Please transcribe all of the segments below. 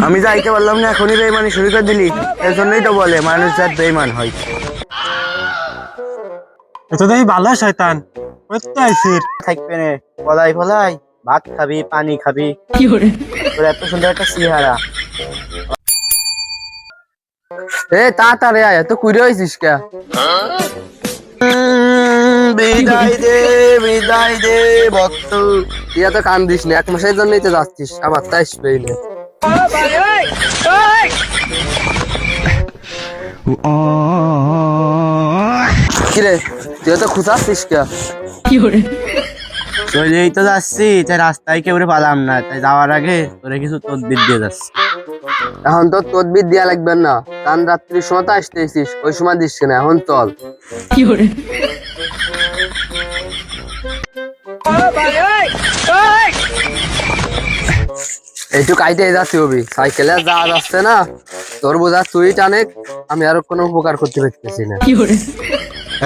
আমি যাইতে পারলাম না, এখনই বেইমানি শুরু করে দিলি। এর জন্যই তো বলে মানুষ জাত বেইমান হয়। এত দেখি ভালো শয়তান করতে আইছিস। থাকবে না, ফলাই ফলাই ভাত খাবি, পানি খাবি। তোর এত সুন্দর একটা চেহারা। এ তাড়াতাড়ি আয়, এত কুড়ে হয়েছিস কে? বিদায় দে, বিদায় দে ভক্ত। তুই এত কান্দিস না, 1 মাসের জন্যই তো যাচ্ছিস, আবার তাই আসবেই না। কিরে তুই তো খুঁজাচ্ছিস কে? চলেই তো যাচ্ছি, তাই রাস্তায় কেউ পালাম না, তাই যাওয়ার আগে তোরে কিছু তদবির দিয়ে যাচ্ছি। এখন তো তদবির দেয়া লাগবে না, কারণ রাত্রির সময় তো আসতেছিস, ওই সময় দিস না, এখন চল। এইটুক আইতে যাচ্ছি হবি, সাইকেলে যাওয়া যাচ্ছে না, তোর বোঝা তুই টানে, আমি আর কোনো উপকার করতে পারতেছি না।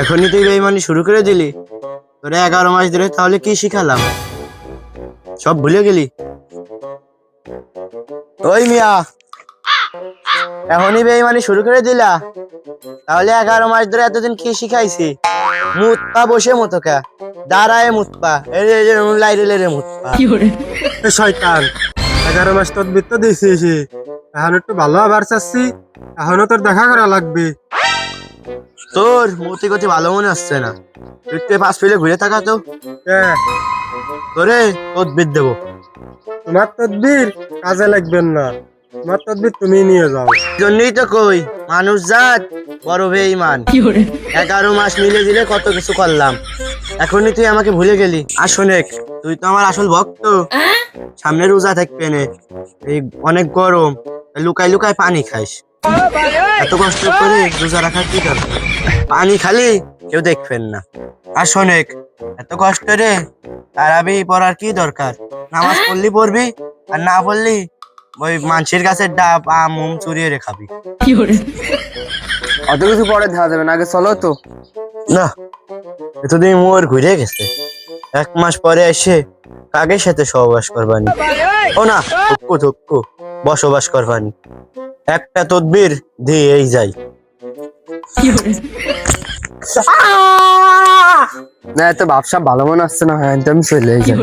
এখনই তুই বেইমানি শুরু করে দিলি, তোরে 11 মাস ধরে তাহলে কি শিখালাম, সব ভুলে গেলি? ওই মিয়া, এখনই বেইমানি শুরু করে দিলা, তাহলে 11 মাস ধরে এতদিন কি শিখাইছি? মুতপা বসে মতো কা, দাঁড়ায় মুতপা, লাইরে রে মুতপা। শয়তান 11 মাস তোর বৃত্ত দিয়েছিস, এখন একটু ভালো আবার চাচ্ছি, এখনো তোর দেখা করা লাগবে। তোর মতি গতি ভালো মনে আসছে না, তুই 5 ফিলে ঘুরে থাকা তো। তোরে তদবির দেবো। তোমার তদবির কাজে লাগবেন না, তোমার তদবির তুমি নিয়ে যাও। জন্যই তো কই মানুষ জাত বড় বেঈমান। 11 মাস মিলে দিলে কত কিছু করলাম, এখনই তুই আমাকে ভুলে গেলি। আর শোনেক, তুই তো আমার আসল ভক্ত। সামনে রোজা থাকবে না, এই অনেক গরম, লুকাই লুকাই পানি খাইস। এত কষ্ট করে রোজা রাখার কি দরকার? পানি খালি কেউ দেখবেন না। আর শোনেক, এত কষ্ট রে তারাবি পড়ার কি দরকার? নামাজ পড়লি পড়বি, আর না পড়লি ওই মানুষের কাছে ডাব আম মুম চুরিয়ে রে খাবি। অত কিছু পরে দেখা যাবে না, আগে চলো তো। না, এতদিন মোর ঘুরে গেছে, 1 মাস পরে এসে কাকের সাথে সহবাস করবানি, ও না ধক্কু ধক্কু বসবাস করবানি। একটা তদবির দিয়েই যাই। না এত ভাবসাব ভালো মনে আসছে না, হ্যাঁ আমি চলে যাই।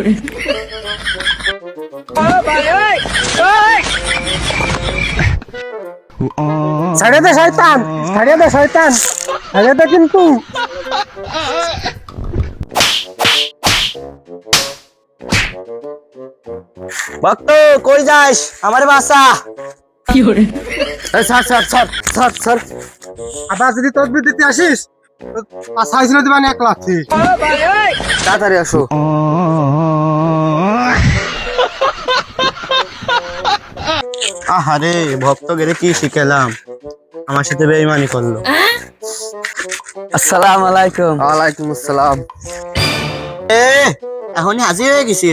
ছাড়ে দে শয়তান, ছাড়ে দে শয়তান, ছাড়ে দে কিন্তু। ভক্ত কই যাস, আমার বাসা। ছাড় ছাড় ছাড় ছাড় ছাড়। আবার যদি তদবির দিতে আসিস, পাশাই ছিল দিবানি 1 লাখ। তাড়াতাড়ি আসো। আহারে ভক্ত গেলে কি শিখেলাম, আমার সাথে বেঈমানি করলো। আসসালামু আলাইকুম। ওয়ালাইকুম আসসালাম। এখনই হাজির হয়ে গেছি,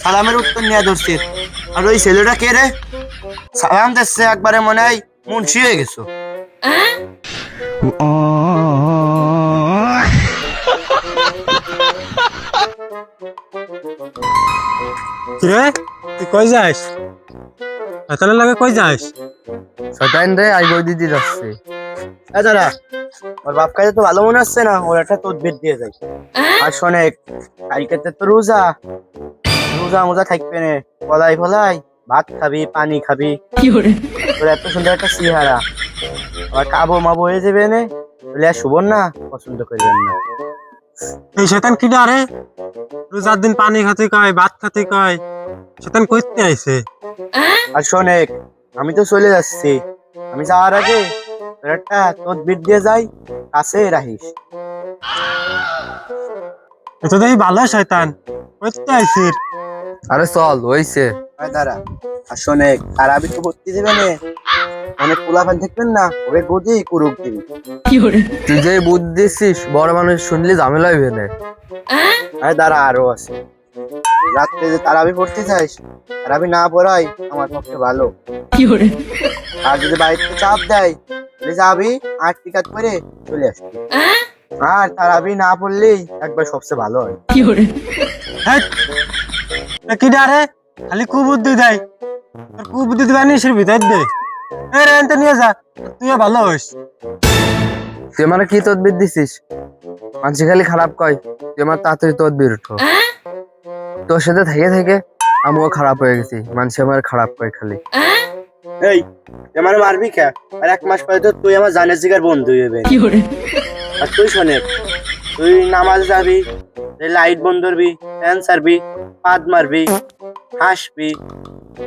সালামের উত্তর নিয়ে ধরছি। আর ওই ছেলেটা কে রে? সালাম দিচ্ছে একবারে মনে হয় মুন্সি হয়ে গেছো। কিরে তুই কই যাস? শয়তানের লাগে কই যাস? শয়তান রে আই বই দিদি যাচ্ছে। দাদা ওর বাপ কাছে তো ভালো মনে হচ্ছে না, ওর একটা তদবির দিয়ে যাই। আর শোনে, কালকে তো রোজা, রোজা মোজা থাকবে না, ফলাই ফলাই ভাত খাবি, পানি খাবি। তোর এত সুন্দর একটা চেহারা, আবার কাবো মাবো হয়ে যাবে না, বলে আর শুভন না পছন্দ করবেন না। এই শয়তান কি রে? রোজার দিন পানি খাতে কয়, ভাত খাতে কয়, শয়তান কইতে আইছে। আর শোনেক, আমি তো চলে যাচ্ছি, আমি যাওয়ার আগে তোর একটা তদবির দিয়ে যাই, কাছে রাখিস। এত দেখি ভালো শয়তান কইতে আইছিস। আরে চল হইছে। দাঁড়া, আর শোনেক, আর আমি তো ভর্তি দেবে না, অনেক পোলাপান দেখবেন না, ওরে গদি কুরুক দিবি। তুই যে বুদ্ধি দিছিস, বড় মানুষ শুনলে ঝামেলা হইবে না। আরে দাঁড়া, আরো আছে। রাত্রে যে তারাবি পড়তে চাইস, তারাবি না পড়াই আমার পক্ষে ভালো। আর যদি বাড়িতে চাপ দেয়, তাহলে যাবি 8 টিকাত করে চলে আসবি। আর তারাবি না পড়লেই একবার সবচেয়ে ভালো হয়। কি রে খালি খুব বুদ্ধি দেয়, তোর কুবুদ্ধি দিবা নিশির ভিতর দে এ রে এনতে নিয়ে যা তুইও ভালো হইস। তুই আমার কি তদবির দিছিস? মানুষ খালি খারাপ কয়, তুই আমার তাড়াতাড়ি তদবির উঠো। তোর সাথে থেকে থেকে আমিও খারাপ হয়ে গেছি, মানুষ আমার খারাপ কয় খালি। এই তুই আমার মারবি কে? আর 1 মাস পরে তো তুই আমার জানের জিগার বন্ধু হইবে। আর তুই শোনেক, তুই নামাজ যাবি, লাইট বন্ধ করবি, ফ্যান সারবি, পাদ মারবি, হাসবি,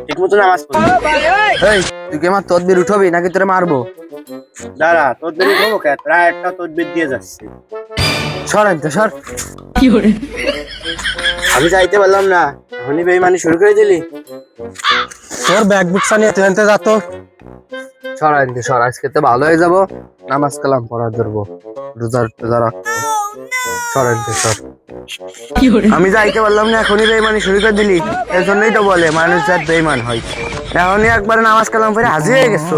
ঠিক মতো নামাজ পড়বি। এই তুই কি আমার তদবির উঠবি নাকি তোরে মারবো? দাঁড়া, তোর দেরি হবো কে? প্রায় একটা তদবির দিয়ে যাচ্ছে। সর আনতে সর। আমি যাইতে পারলাম না, এখনই বেইমানি শুরু করে দিলি। তোর ব্যাগ বুকসা নিয়ে তুই এনতে যা তো। সর আনতে সর, আজকে তো ভালো হয়ে যাবো, নামাজ কালাম পড়া ধরবো, রোজার টোজা রাখবো। সর আনতে সর। আমি যাইতে পারলাম না, এখনই বেইমানি শুরু করে দিলি। এর জন্যই তো বলে মানুষ যার বেইমান হয়। এখনই একবার নামাজ কালাম পড়ে হাজির হয়ে গেছো।